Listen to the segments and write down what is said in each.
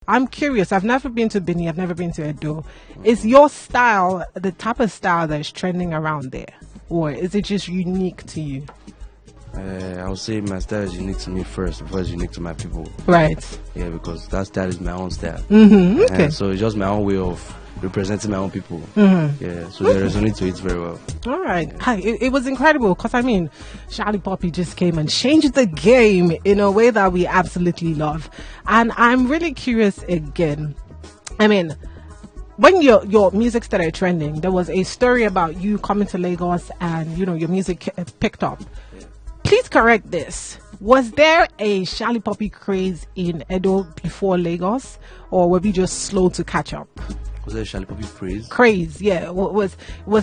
I'm curious. I've never been to Benin. I've never been to Edo. Is your style the type of style that's trending around there? Or is it just unique to you? I would say my style is unique to me first before it's unique to my people. Right. Yeah, because that style is my own style. Okay. So it's just my own way of representing my own people. Yeah, so they resonate to it very well. All right. Hi, it was incredible because, I mean, Shallipopi just came and changed the game in a way that we absolutely love. And I'm really curious again. I mean, when your music started trending, there was a story about you coming to Lagos and, you know, your music picked up. Please correct this. Was there a Shallipopi craze in Edo before Lagos, or were we just slow to catch up? Was there a Shallipopi craze? Craze, yeah. Was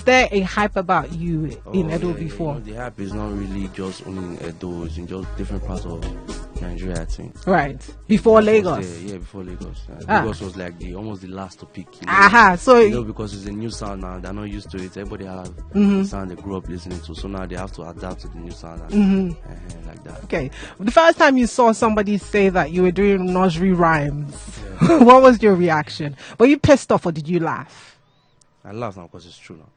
there a hype about you in Edo before? You know, the hype is not really just only in Edo, it's in just different parts of Nigeria, I think. Right. Before Lagos. Yeah, before Lagos. Lagos was like almost the last to pick. You know? Aha. So you know, because it's a new sound now, they're not used to it. Everybody have the sound they grew up listening to, so now they have to adapt to the new sound and like that. Okay. The first time you saw somebody say that you were doing nursery rhymes, what was your reaction? Were you pissed off or did you laugh? I laugh now because it's true now.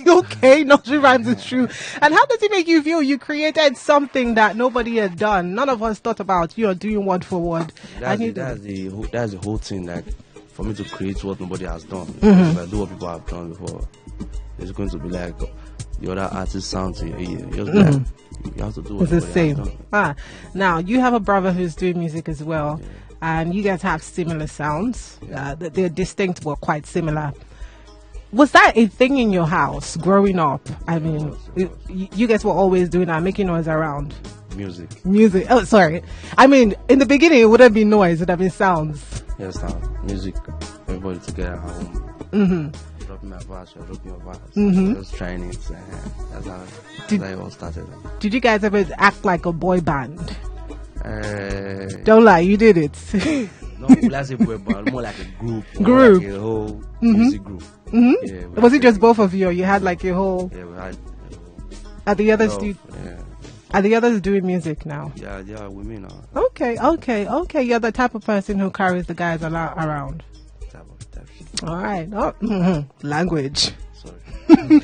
Okay, nursery rhymes is true. And how does it make you feel? You created something that nobody had done. None of us thought about, you know, doing word for word. That's the whole thing, like, for me to create what nobody has done. If I do what people have done before, it's going to be like the other artist sounds in your ear. Just be like, you have to do what it's the same. has done. Now, you have a brother who's doing music as well. Yeah. And you guys have similar sounds. They're distinct but quite similar. Was that a thing in your house growing up? I mean, you guys were always doing that, making noise around. Music. Oh, sorry. I mean, in the beginning, it wouldn't be noise. It would have been sounds. Yeah, sound. Music. Everybody together at home. Dropping my verse, you're dropping your verse. Just trying it. That's how it all started. Did you guys ever act like a boy band? Don't lie, you did it. No, let's say boy band, more like a group. Like a whole music group. Yeah, was it just both of you, or you had like a whole? Yeah, we had. Are the others Are the others doing music now? Yeah, they are with me now. Okay. You're the type of person who carries the guys around. All right. Language. Sorry.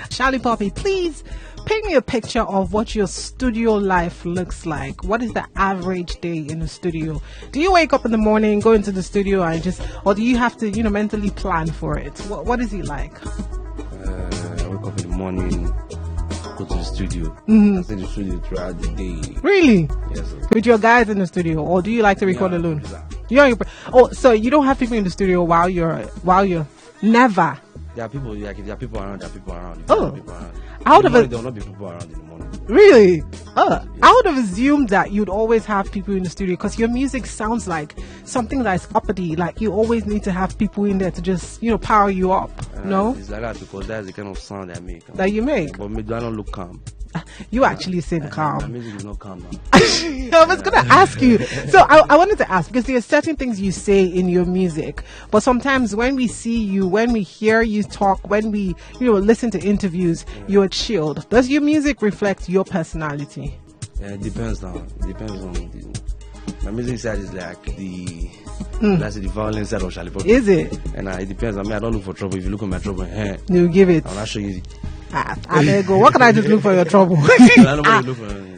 Shallipopi, please paint me a picture of what your studio life looks like. What is the average day in the studio? Do you wake up in the morning, go into the studio, and or do you have to, mentally plan for it? What is it like? I wake up in the morning, go to the studio. I stay in the studio throughout the day. Really? Yes, sir. With your guys in the studio, or do you like to record alone? Exactly. So you don't have people in the studio while you're never. There are people around. There will not be people around in the morning. Really? I would have assumed that you'd always have people in the studio because your music sounds like something that's uppity. Like you always need to have people in there to just, power you up. No? It's like that because that's the kind of sound I make. That you make? But me, do I not look calm? You actually sing calm. My music is not calm now. I was going to ask you. So I wanted to ask because there are certain things you say in your music, but sometimes when we see you, when we hear you talk, when we listen to interviews, you're chilled. Does your music reflect your personality? Yeah, it depends now. It depends on my music side is like the violent side of Shallipopi. Is it? And it depends. I mean, I don't look for trouble. If you look at my trouble, you give it. I'll show you. There go. What can I just look for your trouble?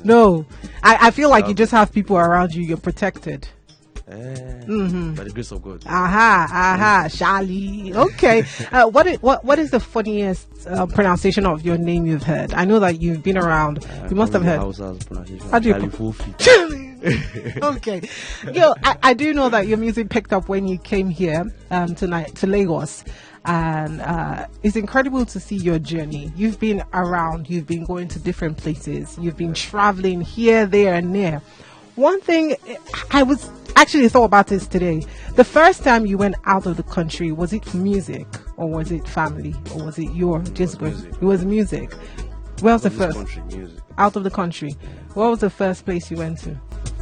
No, I feel like you just have people around you. You're protected. By the grace of God. Shali. Okay. What is the funniest pronunciation of your name you've heard? I know that you've been around. You must have heard. How do you Shallipopi. Okay. I do know that your music picked up when you came here tonight to Lagos. And it's incredible to see your journey. You've been around, you've been going to different places, you've been traveling here, there, and there. One thing I was actually thought about this today. The first time you went out of the country, was it music, or was it family, or was it It was music. Where was the first? Out of the country. What was the first place you went to?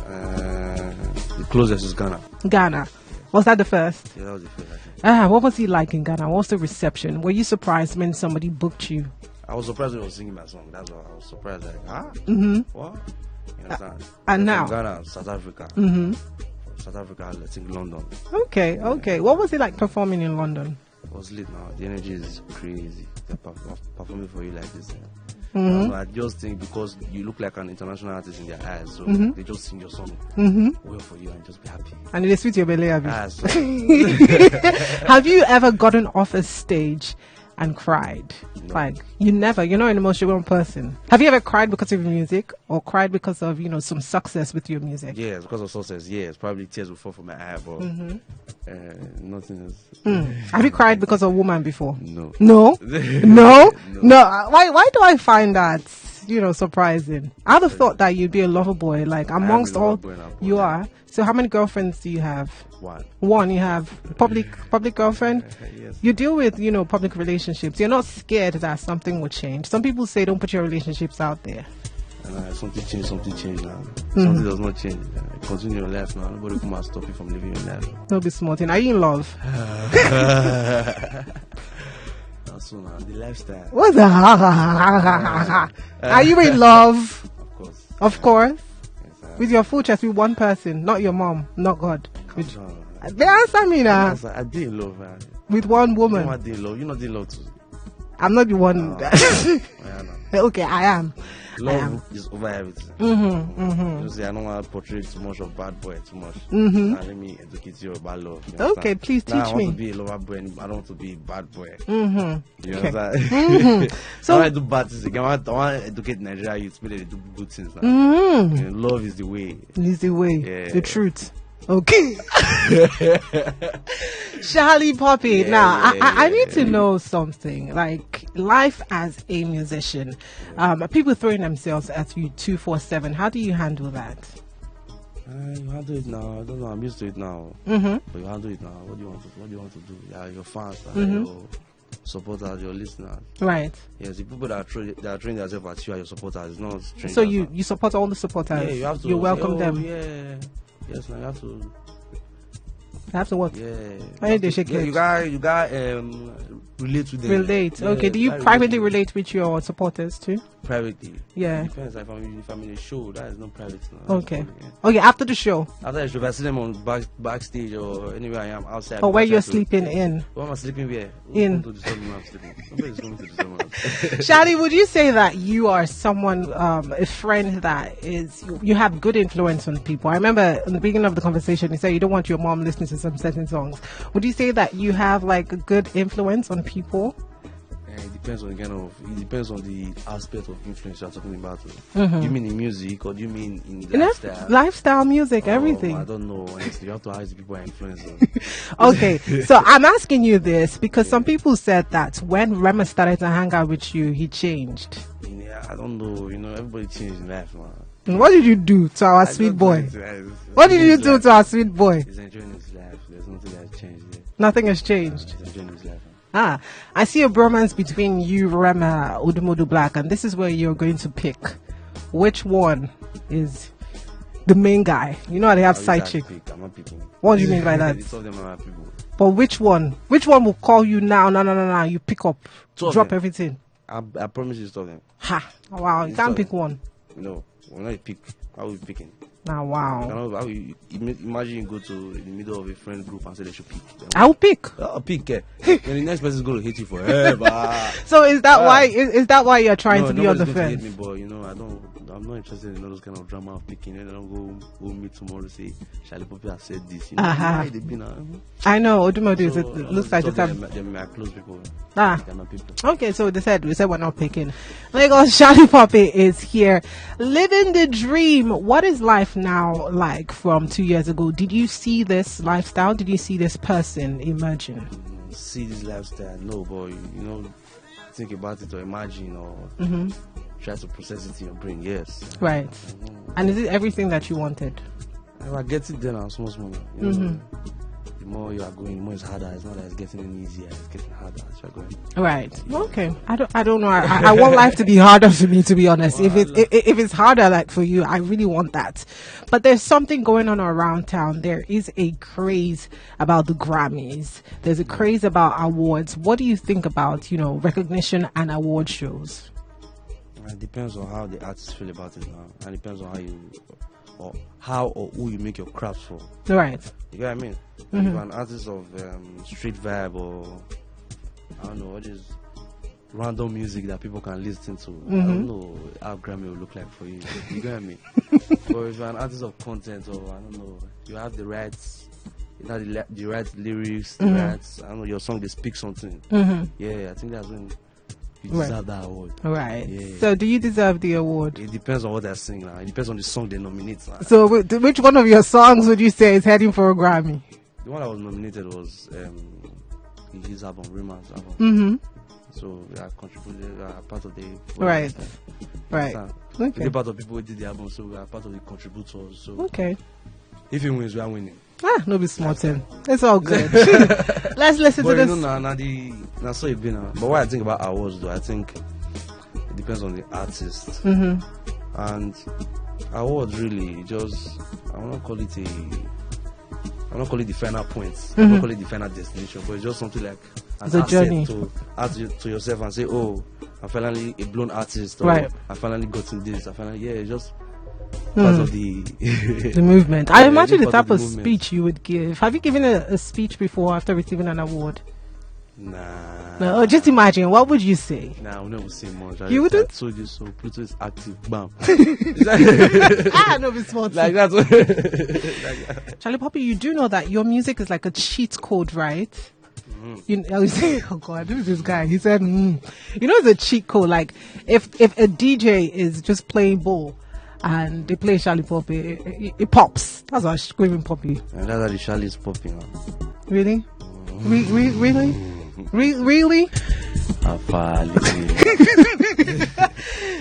The closest is Ghana. Ghana. Was that the first? Yeah, that was the first. What was he like in Ghana? What was the reception? Were you surprised when somebody booked you? I was surprised when he was singing my song. That's what I was surprised. Like, what? You understand? And now? Ghana, South Africa. South Africa, I think London. Okay. What was it like performing in London? It was lit now. The energy is crazy. They're performing for you like this. I just think because you look like an international artist in their eyes, so they just sing your song well for you and just be happy. And they sweet your belly, have you? Have you ever gotten off a stage and cried? No. Like you're not an emotional person. Have you ever cried because of your music or cried because of some success with your music? Yes, because of success. Yes, probably tears will fall from my eye, but nothing else. Have you cried because of a woman before? No. No. Why do I find that surprising? I'd have thought that you'd be a lover boy, like amongst all. You are. So how many girlfriends do you have? One. You have public girlfriend. Yes. You deal with public relationships. You're not scared that something will change. Some people say don't put your relationships out there. And something changed now. Something does not change. Continue your life now. Nobody come and stop you from living your life. Don't be smarting. Are you in love? So now the lifestyle. What's that? Are you in love? Of course. Yes, with your full chest, with one person, not your mom, not God. They answer me now. I did in love. With one woman. I did in love. You not in love too. I'm not the one. Okay, I am. Love is over everything. You see, I don't want to portray too much of bad boy too much. Now, let me educate you about love. Okay, please teach me. I want to be a lover boy. I don't want to be a bad boy. You understand? So I want to do bad things. I want to educate Nigeria youth. They do good things now. Love is the way. Is the way. Yeah. The truth. Okay. Shallipopi. Now, I need to know something. Like life as a musician, people throwing themselves at you 247. How do you handle that? You handle it now. I don't know. I'm used to it now. But you handle it now. What do you want to do? Yeah, your fans, your supporters, your listeners. Right. Yes, the people that are throwing themselves at you are your supporters. It's not strangers. So you support all the supporters. Yeah, you have to. You welcome them. Yeah. Yes, now you have to. I have to what? Yeah. Why they shake it? You got relate to them. Relate. Yeah, okay. Do you privately relate with your supporters too? Privately. Yeah. It depends. If I'm in a show, that is not private now. Okay. Okay. After the show. After the show, if I see them on backstage or anywhere I am outside. Or where you're sleeping in. Where am I sleeping? Where? In. To disturb me when I'm sleeping. Nobody's going to disturb me. Shadi, would you say that you are someone, a friend that you have good influence on people? I remember in the beginning of the conversation, you said you don't want your mom listening to some certain songs. Would you say that you have like a good influence on people? It depends on the aspect of influence you're talking about. Do you mean in music or do you mean in lifestyle? Lifestyle, music, everything. I don't know. Honestly, you have to ask the people who are influencing. Okay, so I'm asking you this because some people said that when Rema started to hang out with you, he changed. Yeah, I don't know. Everybody changed in life, man. And what did you do to our sweet boy? What did you do to our sweet boy? He's enjoying his life. There's nothing that has changed yet. Nothing has changed. He's enjoying his life. I see a bromance between you, Rema, Odumodu Black, and this is where you're going to pick. Which one is the main guy? You know how they have side chick. I'm not picking. What do you mean by that? Some of them are people. But which one? Which one will call you now? No. You pick up, drop everything. I promise you, stop them. Ha! Wow, you can't pick one. No, we're not pick. How are we picking? Now, wow. Imagine you go to the middle of a friend group and say they should pick. I'll pick. I'll pick. Then the next person is going to hate you forever. So is that why? Is that why you're trying to be on the fence? Hate me, but I'm not interested in all those kind of drama of picking. And I don't go meet tomorrow say Shallipopi has said this. Why they be now? I know Odumodu looks like they're my close people. They're not people. Okay, so we said we're not picking. Lagos Shallipopi is here, living the dream. What is life now like from 2 years ago? Did you see this lifestyle? Did you see this person emerging? See this lifestyle? No, but think about it or imagine or try to process it in your brain. Yes. Right. And is it everything that you wanted? I get it then, small. The more you are going, the more it's harder. It's not that it's getting any easier. It's getting harder as you're going. Right. Okay. I don't know. I want life to be harder for me, to be honest. Well, if it's harder, like for you, I really want that. But there's something going on around town. There is a craze about the Grammys. There's a craze about awards. What do you think about, recognition and award shows? It depends on how the artists feel about it now. And it depends on or how or who you make your craft for. Right. You get what I mean? If you're an artist of street vibe or I don't know what is random music that people can listen to. I don't know how Grammy will look like for you. You get what I mean? But if you're an artist of content or I don't know, you have the rights, you know the right lyrics, the rights, I don't know, your song they speak something. Yeah, I think that's when you deserve that award. Right. Yeah. So do you deserve the award? It depends on what they're singing. It depends on the song they nominate. So which one of your songs would you say is heading for a Grammy? The one that was nominated was his album, Rema's album. So we are contributed, we are part of the right. Okay. We're part of people who did the album, so we are part of the contributors. So okay. If he wins, we are winning. No be smart thing. It's all good. Let's listen to this. So it been. But what I think about awards, though, I think it depends on the artist. And awards really just I will not call it the final point. I will not call it the final destination, but it's just something like an a journey to add to yourself and say, oh, I'm finally a blown artist, or I finally gotten this. It's just part of the the movement. I imagine the type of speech you would give. Have you given a speech before after receiving an award? Nah. No, just imagine. What would you say? Nah, I would never say much. You wouldn't? I told you so. Pluto is active. Bam. No, be smart. Like that. Shallipopi, you do know that your music is like a cheat code, right? I was saying, oh God, who's this guy? He said, You know, it's a cheat code. Like, if a DJ is just playing ball and they play Shallipopi, it pops. That's why screaming poppy. And that's how the Shalli is popping. Really? Really? Really?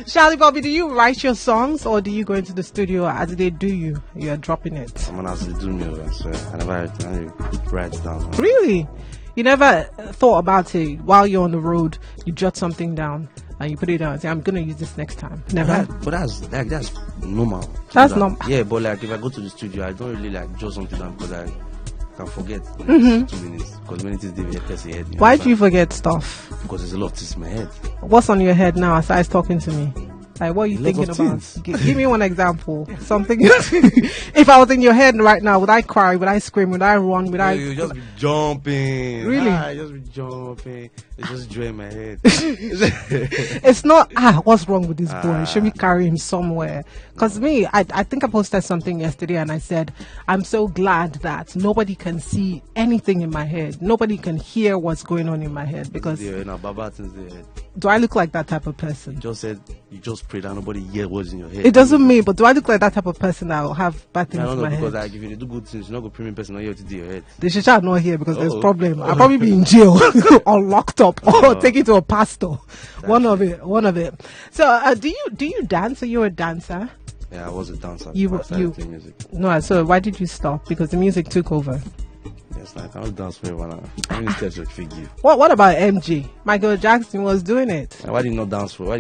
Shallipopi, do you write your songs or do you go into the studio as they do you? You're dropping it. Someone else is doing me, so I never write it down. Really? You never thought about it while you're on the road? You jot something down and you put it down and say, I'm going to use this next time. Never? But that's normal. That's normal. Yeah, but like if I go to the studio, I don't really like jot something down because I can forget in 2 minutes. Because when it is the head. Why do you forget stuff? Because there's a lot of things in my head. What's on your head now aside talking to me? Like, what are you thinking about? Give me one example. Something. If I was in your head right now, would I cry? Would I scream? Would I run? Would I? You just be jumping. Really? Just be jumping. It's just joy in my head. It's not. What's wrong with this boy? Should we carry him somewhere? Because me, I think I posted something yesterday, and I said I'm so glad that nobody can see anything in my head. Nobody can hear what's going on in my head because. Do I look like that type of person? You just pray that nobody hear what's in your head. It doesn't mean, but do I look like that type of person that will have bad things in my head? Because like, if you do good things, you're not going to premium person not here to do your head. They should not here because there's problem. I'll probably be in jail or locked up or taken to a pastor. One of it. So do you dance? Are you a dancer? Yeah, I was a dancer. You music. No, so why did you stop? Because the music took over. Yes, I cannot dance very well. I need steps to figure. What about MG? Michael Jackson was doing it. Why did you not dance for? Why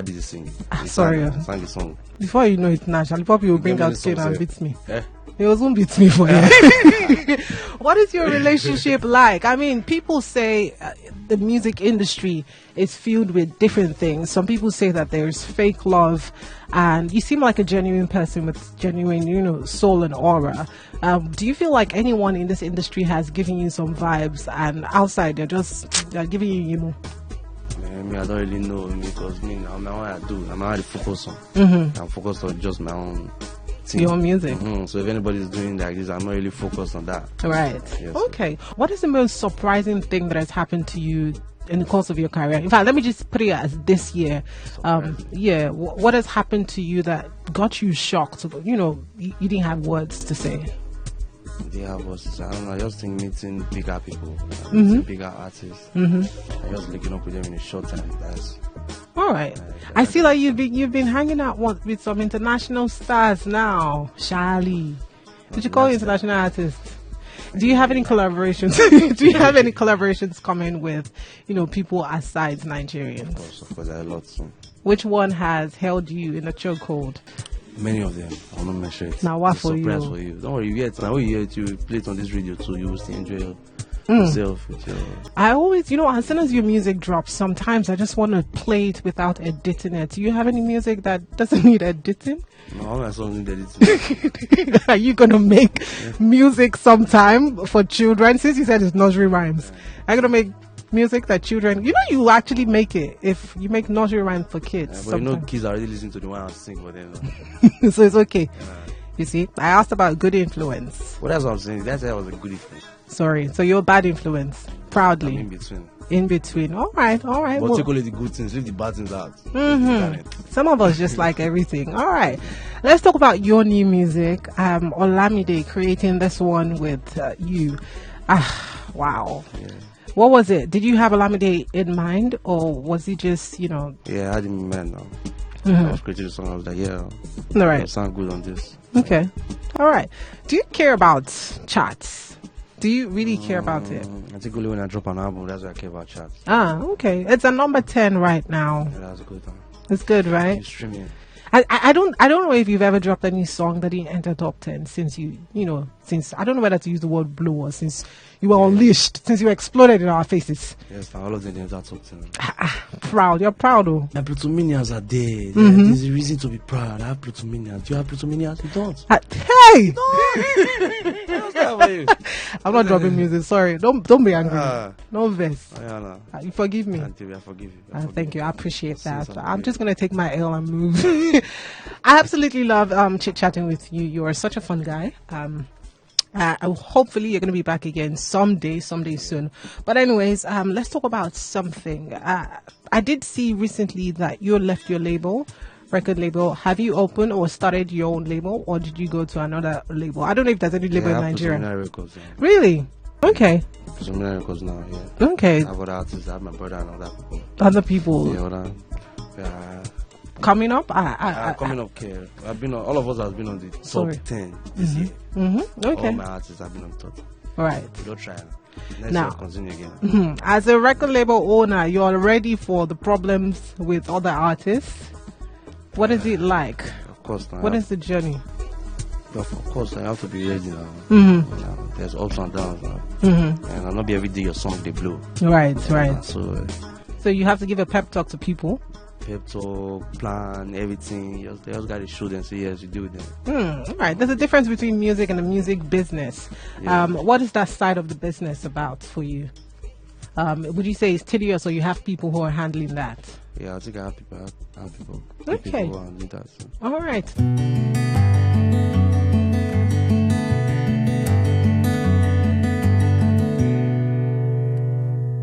did you sing? Sorry. Sang the song. Before you know it, Shallipopi will bring out Kane and beat me. Eh? He won't beat me for you. What is your relationship like? I mean, people say the music industry is filled with different things. Some people say that there's fake love, and you seem like a genuine person with genuine, soul and aura. Do you feel like anyone in this industry has given you some vibes, and outside they're giving you, I don't really know because I'm what I do. I'm already focused on. I'm focused on just my own thing. Your music. So if anybody's doing like this, I'm not really focused on that. Right. Yes, okay. What is the most surprising thing that has happened to you in the course of your career? In fact, let me just put it as this year. What has happened to you that got you shocked? You didn't have words to say. They have us. I don't know. I just think meeting bigger people, meeting bigger artists. I just linking up with them in a short time. That's all right. I see that you've been hanging out with some international stars now. Shalli, did you call you international artists? Do you have any collaborations? Do you have any collaborations coming with people aside Nigerians? Of course, there are lots. Which one has held you in a chokehold? Many of them. I'll not mention it. Now what it's for you? Surprise for you. Don't worry, you get now you hear it, you play it on this radio too, you will still enjoy yourself. With your... I always, as soon as your music drops, sometimes I just want to play it without editing it. Do you have any music that doesn't need editing? No, all my songs need editing. Are you going to make music sometime for children? Since you said it's nursery rhymes, are you going to make music that children, you actually make it if you make nursery rhymes for kids. But kids are already listening to the one I sing for them. So it's okay. You see, I asked about good influence. Well, that's what I'm saying. That's why I was a good influence. Sorry, so you're a bad influence. Proudly. I'm in between. In between. All right. But take only the good things, leave the bad things out. Some of us just like everything. All right. Let's talk about your new music. Olamide creating this one with you. Wow. Yeah. What was it? Did you have Olamide in mind, or was it just, Yeah, I had him in mind now. I was creating the song. I was like, all right. I sound good on this. Okay. All right. Do you care about charts? Do you really care about it? I think only when I drop an album, that's why I care about charts. Okay. It's a number 10 right now. Yeah, that's a good one. It's good, right? It's streaming. I don't know if you've ever dropped any song that didn't enter top 10 since since I don't know whether to use the word blue or since you were unleashed, since you exploded in our faces. Yes, all of them enter top 10. Proud, you're proud though. The Plutominians are there. There's a reason to be proud. I have Plutominians. Do you have Plutominians? You don't. Hey! No! I'm not dropping music. Sorry. Don't be angry. No verse. You forgive me. I forgive you. Thank you. I appreciate that. I'm just gonna take my L and move. I absolutely love chit-chatting with you. You are such a fun guy. Hopefully you're going to be back again someday soon. But anyways, let's talk about something. I did see recently that you left your record label. Have you opened or started your own label, or did you go to another label? I don't know if there's any label in Nigeria. Records, Really? Okay. Some records now, yeah. Okay. I have other artists. I have my brother and other people. Yeah, coming up? Coming up, care. All of us have been on the top 10 this year. Okay. All my artists have been on top. All right. We don't try now. Now, continue again. As a record label owner, you're ready for the problems with other artists. What is it like? Of course. What is the journey? Of course, I have to be ready now. There's ups and downs now. And I'll not be every day your song they blow. Right. So you have to give a pep talk to people. Pep talk, plan, everything. They just got to show them, say yes, you do them. All right. There's a difference between music and the music business. Yeah. What is that side of the business about for you? Would you say it's tedious, or you have people who are handling that? Yeah, I think I have people. Okay. People who handle that. So. All right.